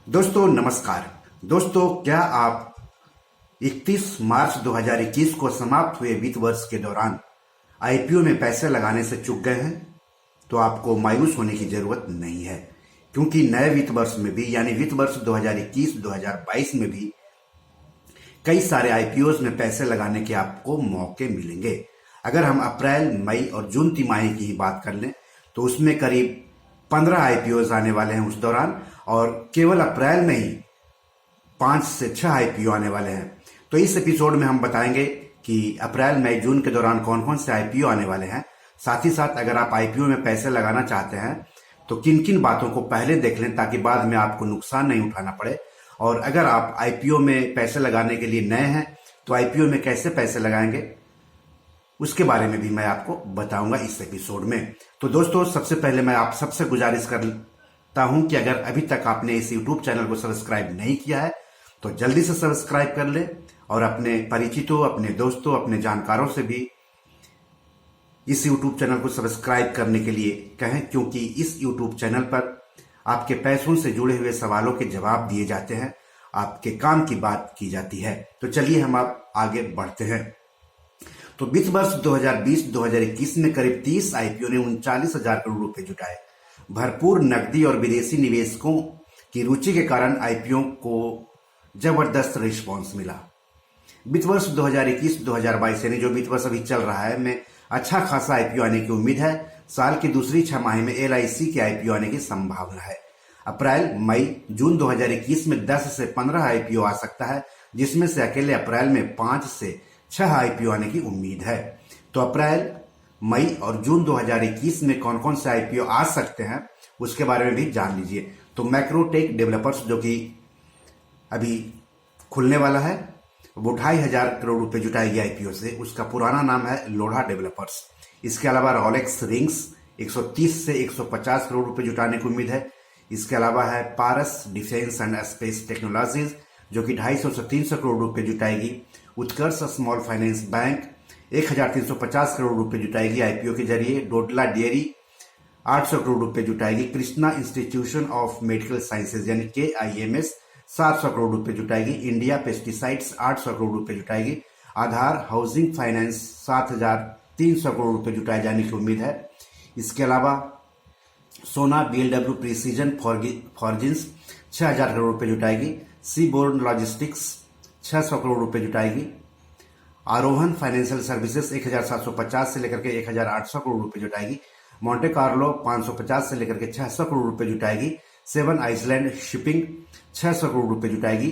दोस्तों नमस्कार। दोस्तों क्या आप 31 मार्च 2021 को समाप्त हुए वित्त वर्ष के दौरान आईपीओ में पैसे लगाने से चूक गए हैं? तो आपको मायूस होने की जरूरत नहीं है, क्योंकि नए वित्त वर्ष में भी यानी वित्त वर्ष 2021-2022 में भी कई सारे आईपीओ में पैसे लगाने के आपको मौके मिलेंगे। अगर हम अप्रैल, मई और जून तिमाही की ही बात कर लें तो उसमें करीब 15 आईपीओ आने वाले हैं उस दौरान, और केवल अप्रैल में ही 5 से 6 आईपीओ आने वाले हैं। तो इस एपिसोड में हम बताएंगे कि अप्रैल, मई, जून के दौरान कौन कौन से आईपीओ आने वाले हैं। साथ ही साथ अगर आप आईपीओ में पैसे लगाना चाहते हैं तो किन किन बातों को पहले देख लें ताकि बाद में आपको नुकसान नहीं उठाना पड़े। और अगर आप आईपीओ में पैसे लगाने के लिए नए हैं तो आईपीओ में कैसे पैसे लगाएंगे उसके बारे में भी मैं आपको बताऊंगा इस एपिसोड में। तो दोस्तों सबसे पहले मैं आप सबसे गुजारिश करता हूं कि अगर अभी तक आपने इस यूट्यूब चैनल को सब्सक्राइब नहीं किया है तो जल्दी से सब्सक्राइब कर ले और अपने परिचितों, अपने दोस्तों, अपने जानकारों से भी इस यूट्यूब चैनल को सब्सक्राइब करने के लिए कहें, क्योंकि इस यूट्यूब चैनल पर आपके पैसों से जुड़े हुए सवालों के जवाब दिए जाते हैं, आपके काम की बात की जाती है। तो चलिए हम आप आगे बढ़ते हैं। तो वित्त वर्ष 2020-2021 में करीब 30 आईपीओ ने 39,000 करोड़ रुपए जुटाए। भरपूर नकदी और विदेशी निवेशकों की रुचि के कारण आईपीओ को जबरदस्त रिस्पॉन्स मिला। वित्त वर्ष 2021-2022 यानी जो वित्त वर्ष अभी चल रहा है में अच्छा खासा आईपीओ आने की उम्मीद है। साल की दूसरी छमाही में एलआईसी के आईपीओ आने की संभावना है। अप्रैल, मई, जून 2021 में 10 से 15 आईपीओ आ सकता है, जिसमें से अकेले अप्रैल में 5 से 6 आईपीओ आने की उम्मीद है। तो अप्रैल, मई और जून 2021 में कौन कौन से आईपीओ आ सकते हैं उसके बारे में भी जान लीजिए। तो मैक्रोटेक डेवलपर्स जो कि अभी खुलने वाला है वो 2,500 करोड़ रुपए जुटाएगी आईपीओ से। उसका पुराना नाम है लोढ़ा डेवलपर्स। इसके अलावा रोलेक्स रिंग्स 130 से 150 करोड़ रुपए जुटाने की उम्मीद है। इसके अलावा है पारस डिफेंस एंड स्पेस टेक्नोलॉजीज जो कि 250 से 300 करोड़ रुपए जुटाएगी। उत्कर्ष स्मॉल फाइनेंस बैंक 1,350 करोड़ रुपए जुटाएगी आईपीओ के जरिए। डोडला डेयरी 800 करोड़ रुपए जुटाएगी। Krishna institution of medical sciences यानी KIMS 700 करोड़ रुपए जुटाएगी। इंडिया पेस्टिसाइड्स 800 करोड़ रुपए जुटाएगी। आधार हाउसिंग फाइनेंस 7,300 करोड़ रुपए जुटाए जाने की उम्मीद है। इसके अलावा सोना BLW प्रिसीजन फॉर्जिंस 6,000 करोड़ रुपए जुटाएगी। सीबोर्न लॉजिस्टिक्स 600 करोड़ रुपए जुटाएगी। आरोहन फाइनेंशियल सर्विसेज 1,750 से लेकर के 1,800 करोड़ रुपए जुटाएगी। मॉन्टे कार्लो 550 से लेकर के 600 करोड़ रुपए जुटाएगी। सेवन आइसलैंड शिपिंग 600 करोड़ रुपए जुटाएगी।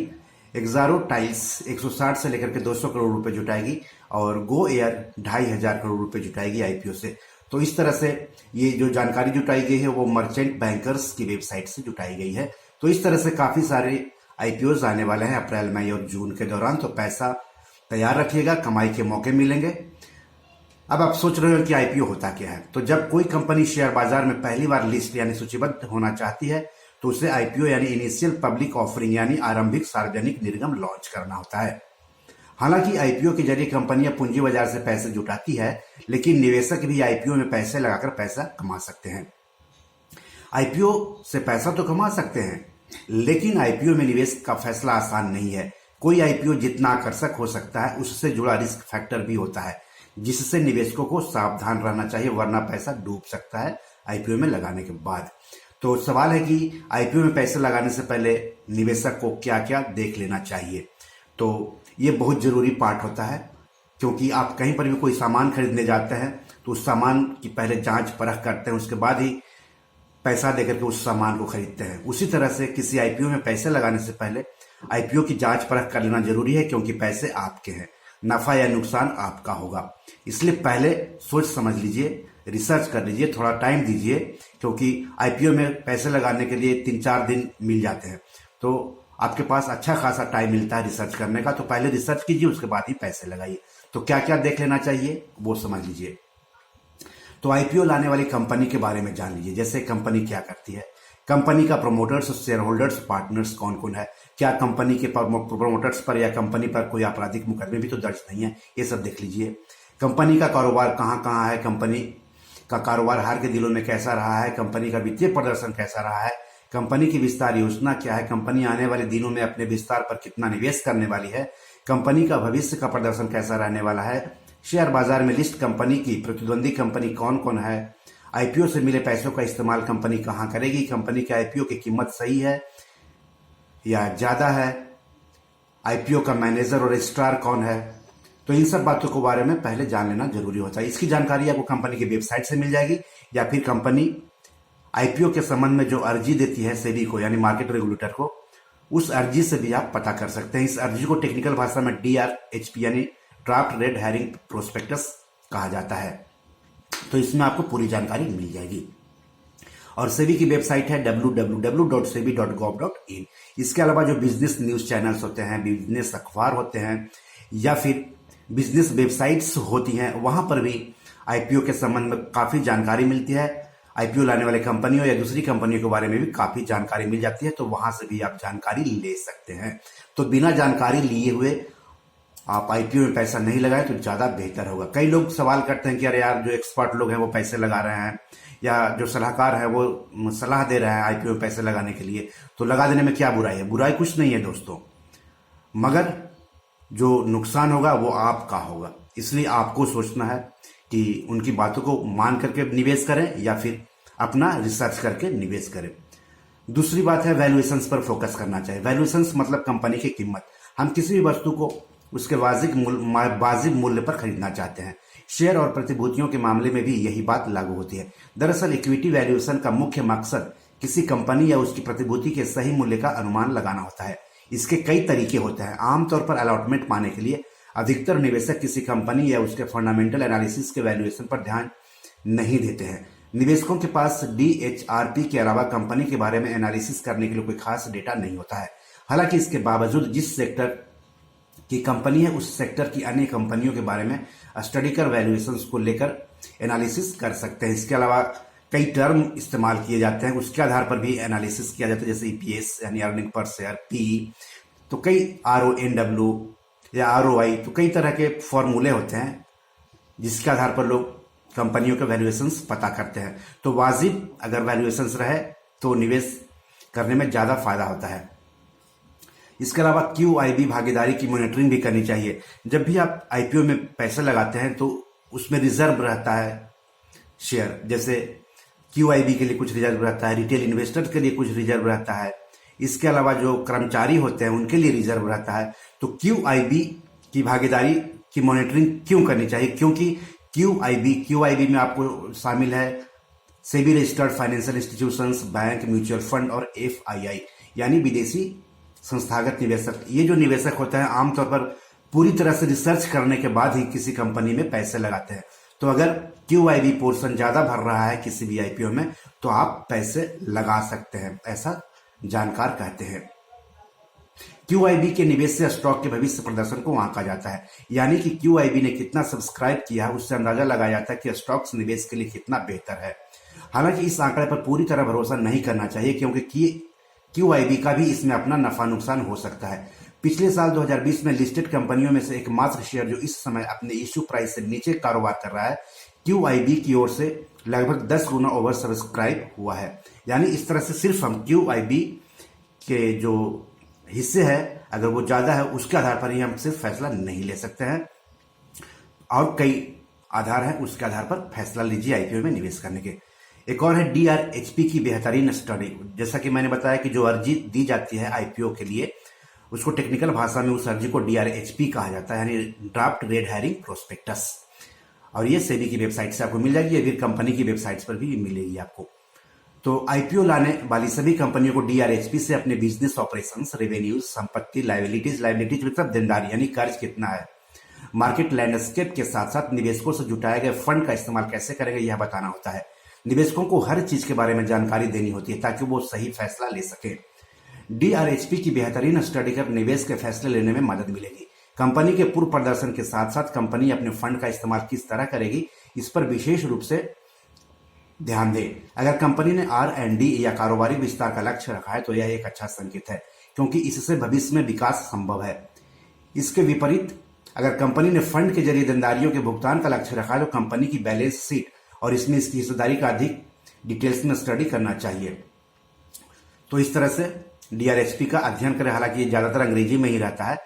एक्सारो टाइल्स 160 से लेकर के 200 करोड़ रुपए जुटाएगी। और गो एयर 2,500 करोड़ रुपए जुटाएगी आईपीओ से। तो इस तरह से ये जो जानकारी जुटाई गई है वो मर्चेंट बैंकर्स की वेबसाइट से जुटाई गई है। तो इस तरह से काफी सारे आईपीओ आने वाले हैं अप्रैल, मई और जून के दौरान। तो पैसा तैयार रखिएगा, कमाई के मौके मिलेंगे। अब आप सोच रहे हो कि आईपीओ होता क्या है। तो जब कोई कंपनी शेयर बाजार में पहली बार लिस्ट यानी सूचीबद्ध होना चाहती है तो उसे आईपीओ यानी इनिशियल पब्लिक ऑफरिंग यानी आरंभिक सार्वजनिक निर्गम लॉन्च करना होता है। हालांकि आईपीओ के जरिए कंपनियां पूंजी बाजार से पैसे जुटाती है, लेकिन निवेशक भी आईपीओ में पैसे लगाकर पैसा कमा सकते हैं। आईपीओ से पैसा तो कमा सकते हैं, लेकिन आईपीओ में निवेश का फैसला आसान नहीं है। कोई आईपीओ जितना आकर्षक हो सकता है उससे जुड़ा रिस्क फैक्टर भी होता है, जिससे निवेशकों को सावधान रहना चाहिए, वरना पैसा डूब सकता है आईपीओ में लगाने के बाद। तो सवाल है कि आईपीओ में पैसे लगाने से पहले निवेशक को क्या क्या देख लेना चाहिए। तो ये बहुत जरूरी पार्ट होता है, क्योंकि आप कहीं पर भी कोई सामान खरीदने जाते हैं तो उस सामान की पहले जांच परख करते हैं, उसके बाद ही पैसा देकर के उस सामान को खरीदते हैं। उसी तरह से किसी आईपीओ में पैसे लगाने से पहले आईपीओ की जांच परख कर लेना जरूरी है, क्योंकि पैसे आपके हैं, नफा या नुकसान आपका होगा। इसलिए पहले सोच समझ लीजिए, रिसर्च कर लीजिए, थोड़ा टाइम दीजिए, क्योंकि आईपीओ में पैसे लगाने के लिए 3-4 दिन मिल जाते हैं। तो आपके पास अच्छा खासा टाइम मिलता है रिसर्च करने का। तो पहले रिसर्च कीजिए, उसके बाद ही पैसे लगाइए। तो क्या क्या देख लेना चाहिए वो समझ लीजिए। तो आईपीओ लाने वाली कंपनी के बारे में जान लीजिए। जैसे कंपनी क्या करती है, कंपनी का प्रमोटर्स, शेयर होल्डर्स, पार्टनर्स कौन कौन है, क्या कंपनी के प्रमोटर्स पर या कंपनी पर कोई आपराधिक मुकदमे भी तो दर्ज नहीं है, ये सब देख लीजिए। कंपनी का कारोबार कहाँ कहाँ है, कंपनी का कारोबार हाल के दिनों में कैसा रहा है, कंपनी का वित्तीय प्रदर्शन कैसा रहा है, कंपनी की विस्तार योजना क्या है, कंपनी आने वाले दिनों में अपने विस्तार पर कितना निवेश करने वाली है, कंपनी का भविष्य का प्रदर्शन कैसा रहने वाला है, शेयर बाजार में लिस्ट कंपनी की प्रतिद्वंदी कंपनी कौन कौन है, आईपीओ से मिले पैसों का इस्तेमाल कंपनी कहां करेगी, कंपनी के आईपीओ की कीमत सही है या ज्यादा है, आईपीओ का मैनेजर और रजिस्ट्रार कौन है। तो इन सब बातों के बारे में पहले जान लेना जरूरी होता है। इसकी जानकारी आपको कंपनी की वेबसाइट से मिल जाएगी या फिर कंपनी आईपीओ के संबंध में जो अर्जी देती है सेबी को यानी मार्केट रेगुलेटर को, उस अर्जी से भी आप पता कर सकते हैं। इस अर्जी को टेक्निकल भाषा में DRHP यानी ड्राफ्ट रेड हेरिंग प्रोस्पेक्टस कहा जाता है। तो इसमें आपको पूरी जानकारी मिल जाएगी। और सेबी की वेबसाइट है www.sebi.gov.in। इसके अलावा जो बिजनेस न्यूज चैनल्स होते हैं, बिजनेस अखबार होते हैं या फिर बिजनेस वेबसाइट्स होती हैं, वहां पर भी आईपीओ के संबंध में काफी जानकारी मिलती है। आईपीओ लाने वाले कंपनियों या दूसरी कंपनियों के बारे में भी काफी जानकारी मिल जाती है, तो वहां से भी आप जानकारी ले सकते हैं। तो बिना जानकारी लिए हुए आप आईपीओ में पैसा नहीं लगाएं तो ज्यादा बेहतर होगा। कई लोग सवाल करते हैं कि अरे यार, जो एक्सपर्ट लोग हैं वो पैसे लगा रहे हैं या जो सलाहकार है वो सलाह दे रहे हैं आईपीओ में पैसे लगाने के लिए, तो लगा देने में क्या बुराई है। बुराई कुछ नहीं है दोस्तों, मगर जो नुकसान होगा वो आपका होगा। इसलिए आपको सोचना है कि उनकी बातों को मान करके निवेश करें या फिर अपना रिसर्च करके निवेश करें। दूसरी बात है वैल्यूएशंस पर फोकस करना चाहिए। वैल्यूएशंस मतलब कंपनी की कीमत। हम किसी भी वस्तु को उसके वाजिब मूल्य पर खरीदना चाहते हैं। शेयर और प्रतिभूतियों के मामले में भी यही बात लागू होती है। दरअसल इक्विटी वैल्यूएशन का मुख्य मकसद किसी कंपनी या उसकी प्रतिभूति के सही मूल्य का अनुमान लगाना होता है। इसके कई तरीके होते हैं। आमतौर पर अलॉटमेंट पाने के लिए अधिकतर निवेशक किसी कंपनी या उसके फंडामेंटल एनालिसिस के वैल्यूएशन पर ध्यान नहीं देते हैं। निवेशकों के पास DHRP के अलावा कंपनी के बारे में एनालिसिस करने के लिए कोई खास डेटा नहीं होता है। हालांकि इसके बावजूद जिस सेक्टर की कंपनी है उस सेक्टर की अन्य कंपनियों के बारे में स्टडी कर वैल्यूएशंस को लेकर एनालिसिस कर सकते हैं। इसके अलावा कई टर्म इस्तेमाल किए जाते हैं, उसके आधार पर भी एनालिसिस किया जाता है, जैसे EPS यानी अर्निंग पर शेयर, PE, तो कई RONW या ROI, तो कई तरह के फॉर्मूले होते हैं जिसके आधार पर लोग कंपनियों के वैल्यूएशंस पता करते हैं। तो वाजिब अगर वैल्यूएशंस रहे तो निवेश करने में ज्यादा फायदा होता है। इसके अलावा QIB भागीदारी की मॉनिटरिंग भी करनी चाहिए। जब भी आप आईपीओ में पैसे लगाते हैं तो उसमें रिजर्व रहता है शेयर, जैसे QIB के लिए कुछ रिजर्व रहता है, रिटेल इन्वेस्टर के लिए कुछ रिजर्व रहता है, इसके अलावा जो कर्मचारी होते हैं उनके लिए रिजर्व रहता है। तो QIB की भागीदारी की मॉनिटरिंग क्यों करनी चाहिए? क्योंकि QIB में आपको शामिल है SEBI registered financial institutions, bank, mutual fund और FII यानी विदेशी संस्थागत निवेशक। ये जो निवेशक होते हैं आमतौर पर पूरी तरह से रिसर्च करने के बाद ही किसी कंपनी में पैसे लगाते हैं। तो अगर QIB पोर्शन ज्यादा भर रहा है किसी भी आईपीओ में तो आप पैसे लगा सकते हैं, ऐसा जानकार कहते हैं। QIB के निवेश से स्टॉक के भविष्य प्रदर्शन को आंका जाता है, यानी कि QIB ने कितना सब्सक्राइब किया उससे अंदाजा लगाया जाता है कि स्टॉक्स निवेश के लिए कितना बेहतर है। हालांकि इस आंकड़े पर पूरी तरह भरोसा नहीं करना चाहिए क्योंकि QIB का भी इसमें अपना नफा नुकसान हो सकता है। पिछले साल 2020 में लिस्टेड कंपनियों में से एकमात्र शेयर जो इस समय अपने इश्यू प्राइस से नीचे कारोबार कर रहा है QIB की ओर से लगभग 10 गुना ओवर सब्सक्राइब हुआ है। यानी इस तरह से सिर्फ हम QIB के जो हिस्से है अगर वो ज्यादा है उसके आधार पर ही हम सिर्फ फैसला नहीं ले सकते हैं, और कई आधार हैं उसके आधार पर फैसला लीजिए आईपीओ में निवेश करने के। एक और है DRHP की बेहतरीन स्टडी। जैसा कि मैंने बताया कि जो अर्जी दी जाती है आईपीओ के लिए उसको टेक्निकल भाषा में उस अर्जी को DRHP कहा जाता है, यानी ड्राफ्ट रेड हेरिंग प्रोस्पेक्टस। और ये सेबी की वेबसाइट से आपको मिल जाएगी या फिर कंपनी की वेबसाइट्स पर भी मिलेगी आपको। तो आईपीओ लाने वाली सभी कंपनियों को DRHP से अपने बिजनेस ऑपरेशंस, रेवेन्यूज, संपत्ति, लाइबिलिटीज मतलब देनदारी यानी कर्ज कितना है, मार्केट लैंडस्केप के साथ साथ निवेशकों से जुटाए गए फंड का इस्तेमाल कैसे करेंगे यह बताना होता है। निवेशकों को हर चीज के बारे में जानकारी देनी होती है ताकि वो सही फैसला ले सके। DRHP की बेहतरीन स्टडी कर निवेश के फैसले लेने में मदद मिलेगी। कंपनी के पूर्व प्रदर्शन के साथ साथ कंपनी अपने फंड का इस्तेमाल किस तरह करेगी इस पर विशेष रूप से ध्यान दें। अगर कंपनी ने R&D या कारोबारी विस्तार का लक्ष्य रखा है तो यह एक अच्छा संकेत है क्योंकि इससे भविष्य में विकास संभव है। इसके विपरीत अगर कंपनी ने फंड के जरिए देनदारियों के भुगतान का लक्ष्य रखा है तो कंपनी की बैलेंस शीट और इसमें इसकी हिस्सेदारी का अधिक डिटेल्स में स्टडी करना चाहिए। तो इस तरह से DRHP का अध्ययन करें, हालांकि ये ज्यादातर अंग्रेजी में ही रहता है,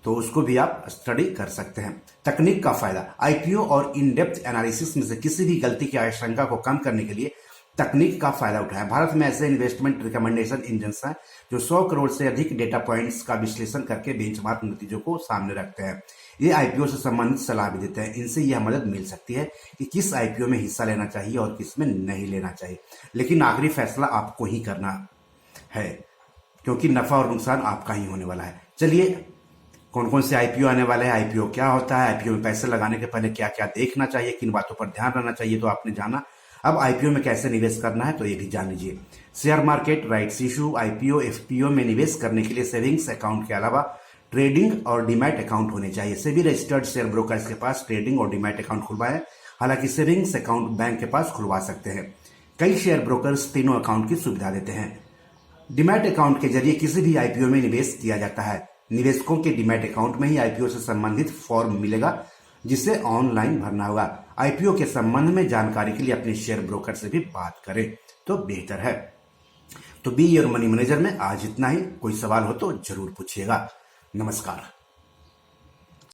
तो उसको भी आप स्टडी कर सकते हैं। तकनीक का फायदा, आईपीओ और इन डेप्थ एनालिसिस में से किसी भी गलती की आशंका को कम करने के लिए तकनीक का फायदा उठाएं। भारत में ऐसे इन्वेस्टमेंट रिकमेंडेशन इंजन हैं जो 100 करोड़ से अधिक डेटा पॉइंट्स का विश्लेषण करके बेंचमार्क नतीजों को सामने रखते हैं। ये आईपीओ से संबंधित सलाह भी देते हैं। इनसे यह मदद मिल सकती है कि किस आईपीओ में हिस्सा लेना चाहिए और किस में नहीं लेना चाहिए, लेकिन आखिरी फैसला आपको ही करना है, क्योंकि नफा और नुकसान आपका ही होने वाला है। चलिए, कौन कौन से आईपीओ आने वाले हैं, आईपीओ क्या होता है, आईपीओ में पैसे लगाने के पहले क्या क्या देखना चाहिए, किन बातों पर ध्यान रखना चाहिए, तो आपने जाना। अब आईपीओ में कैसे निवेश करना है तो ये भी जान लीजिए। Share market, rights issue, IPO, FPO में निवेश करने के लिए सेविंग्स अकाउंट के अलावा ट्रेडिंग और डीमैट अकाउंट होने चाहिए। सेबी रजिस्टर्ड शेयर ब्रोकर्स के पास ट्रेडिंग और डीमैट अकाउंट खुलवाएं, हालांकि सेविंग्स अकाउंट बैंक के पास खुलवा सकते हैं। कई शेयर ब्रोकर्स तीनों अकाउंट की सुविधा देते हैं। डीमैट अकाउंट के जरिए किसी भी आईपीओ में निवेश किया जाता है। निवेशकों के डीमैट अकाउंट में ही आईपीओ से संबंधित फॉर्म मिलेगा, जिसे ऑनलाइन भरना होगा। आईपीओ के संबंध में जानकारी के लिए अपने शेयर ब्रोकर से भी बात करें तो बेहतर है। तो बी योर मनी मैनेजर में आज इतना ही। कोई सवाल हो तो जरूर पूछिएगा। नमस्कार।